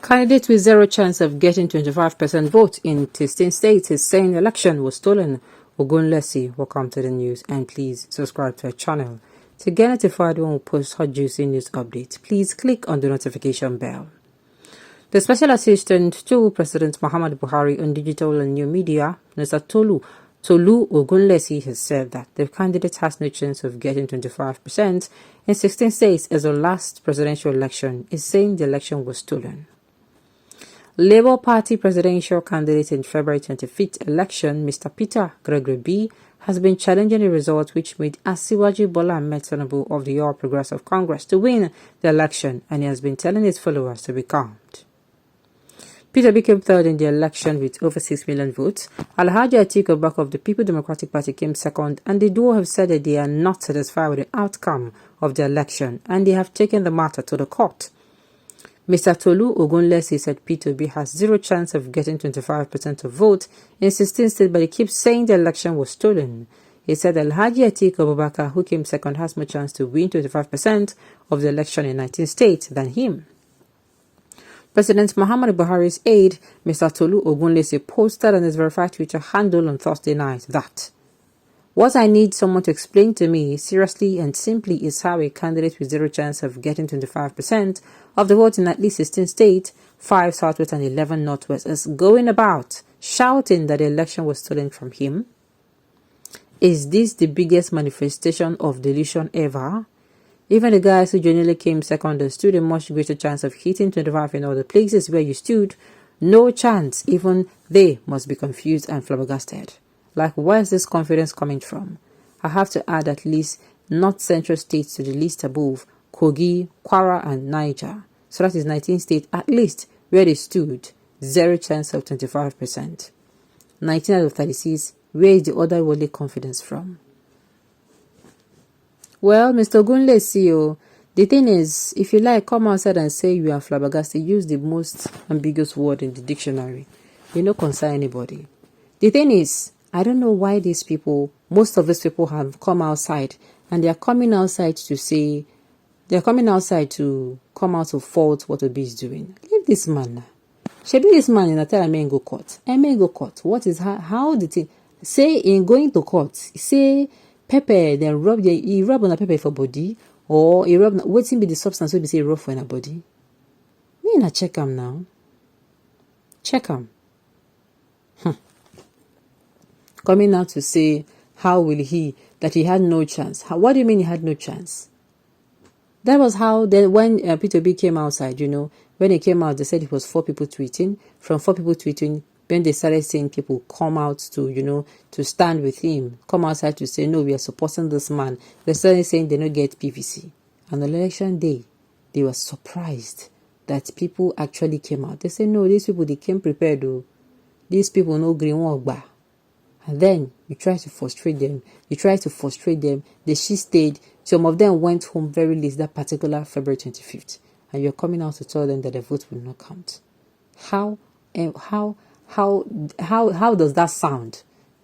Candidate with zero chance of getting 25% vote in 16 states is saying the election was stolen. Ogunlesi, welcome to the news, and please subscribe to our channel. To get notified when we post hot juicy news updates, please click on the notification bell. The Special Assistant to President Muhammad Buhari on Digital and New Media, Mr. Tolu Ogunlesi, has said that the candidate has no chance of getting 25% in 16 states as the last presidential election, is saying the election was stolen. Labour Party presidential candidate in February 25th election, Mr. Peter Gregory B, has been challenging the result which made Asiwaju Bola Ahmed Tinubu of the All Progressive Congress to win the election, and he has been telling his followers to be calm. Peter became third in the election with over 6 million votes. Alhaji Atiku Abubakar of the People Democratic Party came second, and the duo have said that they are not satisfied with the outcome of the election and they have taken the matter to the court. Mr. Tolu Ogunlesi said P2B has zero chance of getting 25% of vote in 16 states, but he keeps saying the election was stolen. He said Alhaji Atiku Abubakar, who came second, has more chance to win 25% of the election in 19 states than him. President Muhammad Buhari's aide, Mr. Tolu Ogunlesi, posted on his verified Twitter handle on Thursday night that what I need someone to explain to me seriously and simply is how a candidate with zero chance of getting 25% of the vote in at least 16 states, 5 Southwest and 11 Northwest, is going about shouting that the election was stolen from him. Is this the biggest manifestation of delusion ever? Even the guys who genuinely came second and stood a much greater chance of hitting 25 in all the places where you stood, no chance, even they must be confused and flabbergasted. Like, where is this confidence coming from? I have to add at least North Central states to the list above, Kogi, Kwara and Niger. So that is 19 states at least where they stood, zero chance of 25%. 19 out of 36, where is the other worldly confidence from? Well, Mr. Ogunlesi, the thing is, if you like, come outside and say you are flabbergasted, use the most ambiguous word in the dictionary. You don't concern anybody. The thing is, I don't know why these people, most of these people have come outside and they are coming outside to say, they are coming outside to come out of fault what Obi is doing. Leave this man now. Shebi this man in a tell I may go court. I may go court. What is how the thing? Say in going to court, say pepper, then he rub on a pepper for body, or he rub waiting be the substance will be say rub for in a body. Me na check him now. Check him. Coming out to say, how will he, that he had no chance. What do you mean he had no chance? That was how, when Peter B came outside, when he came out, they said it was 4 people tweeting. From 4 people tweeting, when they started saying people come out to, to stand with him, come outside to say, no, we are supporting this man. They started saying they don't get PVC. On election day, they were surprised that people actually came out. They said, no, these people, they came prepared, though. These people no green walk back. And then you try to frustrate them. They stayed. Some of them went home very late that particular February 25th. And you're coming out to tell them that the vote will not count. How does that sound?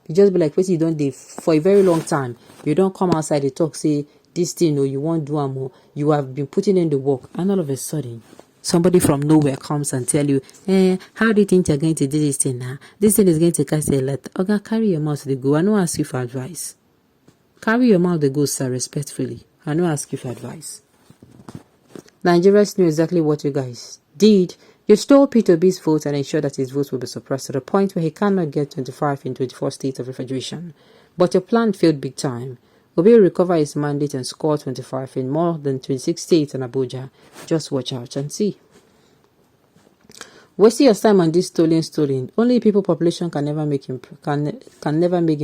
You just be like, wait, you don't do for a very long time. You don't come outside and talk, say this thing, or you won't do more. You have been putting in the work, and all of a sudden, somebody from nowhere comes and tell you, how do you think you're going to do this thing now? This thing is going to cast a lot. Okay, carry your mouth to the go. I don't ask you for advice. Carry your mouth to the go, sir, respectfully. I don't ask you for advice. Nigerians knew exactly what you guys did. You stole Peter B's vote and ensured that his vote will be suppressed to the point where he cannot get 25 in 24 states of refrigeration. But your plan failed big time. Obi will recover his mandate and score 25 in more than 26 states and Abuja. Just watch out and see. Wasting your time on this stolen. Only people population can never make him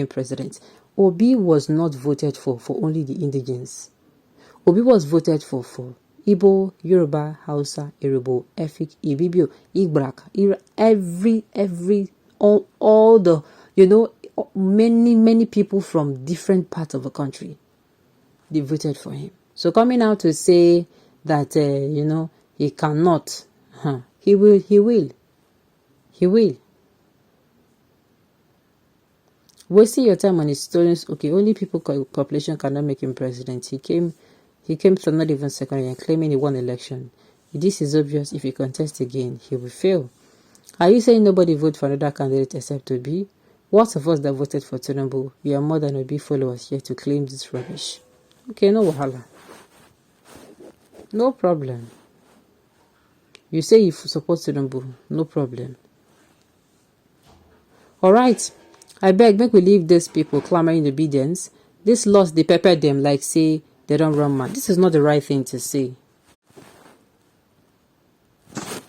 president. Obi was not voted for only the indigenes. Obi was voted for Igbo, Yoruba, Hausa, Yoruba, Efik, Ibibio, Igbraka, all the, many people from different parts of the country, they voted for him. So coming out to say that, he cannot, he will. Wasting your time on his stories, okay, only people population cannot make him president. He came third, not even second, and claiming he won election. This is obvious. If he contests again, he will fail. Are you saying nobody vote for another candidate except Obi? What of us that voted for Tinubu? We are more than Obi followers here to claim this rubbish. Okay, no wahala. No problem. You say you support Tinubu, no problem. Alright, I beg, make we leave these people clamoring obedience. This loss, they pepper them like say they don't run mad. This is not the right thing to say.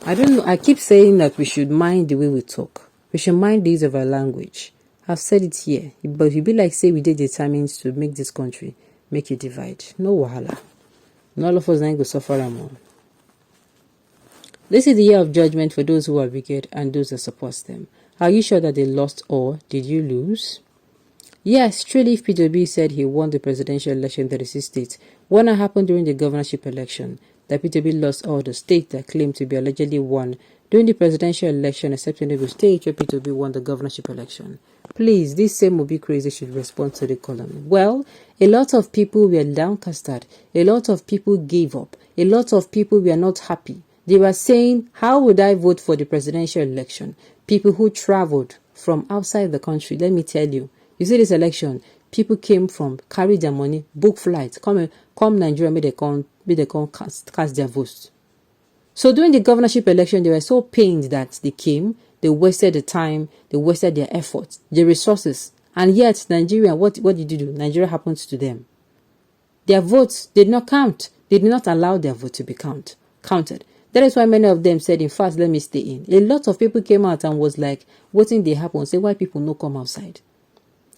I don't know, I keep saying that we should mind the way we talk. We should mind the use of our language. I've said it here, but if you be like say we did determined to make this country, make it divide. No wahala. And all of us then go suffer more. This is the year of judgment for those who are wicked and those that support them. Are you sure that they lost, or did you lose? Yes, truly, if P2B said he won the presidential election in 36 states, what happened during the governorship election? That P2B lost all the states that claimed to be allegedly won during the presidential election, except in the state where P2B won the governorship election. Please, this same Obi crazy should respond to the column. Well, a lot of people were downcasted. A lot of people gave up. A lot of people were not happy. They were saying, how would I vote for the presidential election? People who traveled from outside the country, let me tell you. You see this election, people came from, carry their money, book flights, come Nigeria, may they come cast their votes. So during the governorship election, they were so pained that they came, they wasted the time, they wasted their efforts, their resources. And yet, Nigeria, what did you do? Nigeria happens to them. Their votes did not count. They did not allow their vote to be counted. That is why many of them said, in fact, let me stay in. A lot of people came out and was like, what thing they happen? Say, why people no come outside?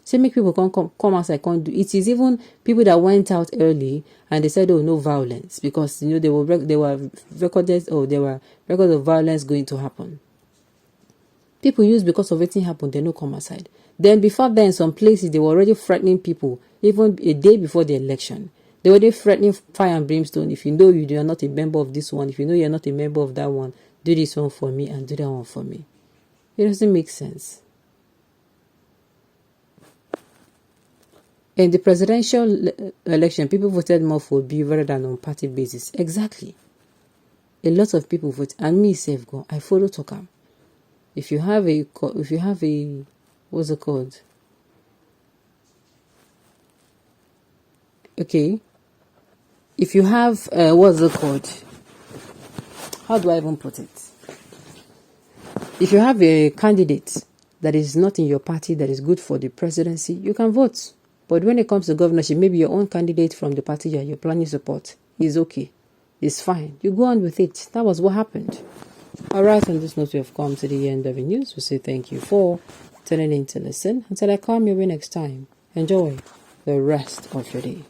Say, make people come outside, can't do. It is even people that went out early and they said, oh, no violence. Because, they were recorded, or there were records of violence going to happen. People used because of anything happened, they no come outside. Then before then, some places, they were already threatening people, even a day before the election. They were already threatening fire and brimstone. If you know you are not a member of this one, if you know you're not a member of that one, do this one for me and do that one for me. It doesn't make sense. In the presidential election, people voted more for B rather than on party basis. Exactly. A lot of people vote, and me safe go. I follow Tokam. If you have a, what's it called? Okay. If you have, what's it called? How do I even put it? If you have a candidate that is not in your party that is good for the presidency, you can vote. But when it comes to governorship, maybe your own candidate from the party you're planning to support is okay. It's fine. You go on with it. That was what happened. Alright, on this note, we have come to the end of the news. We say thank you for tuning in to listen. Until I come your way next time, enjoy the rest of your day.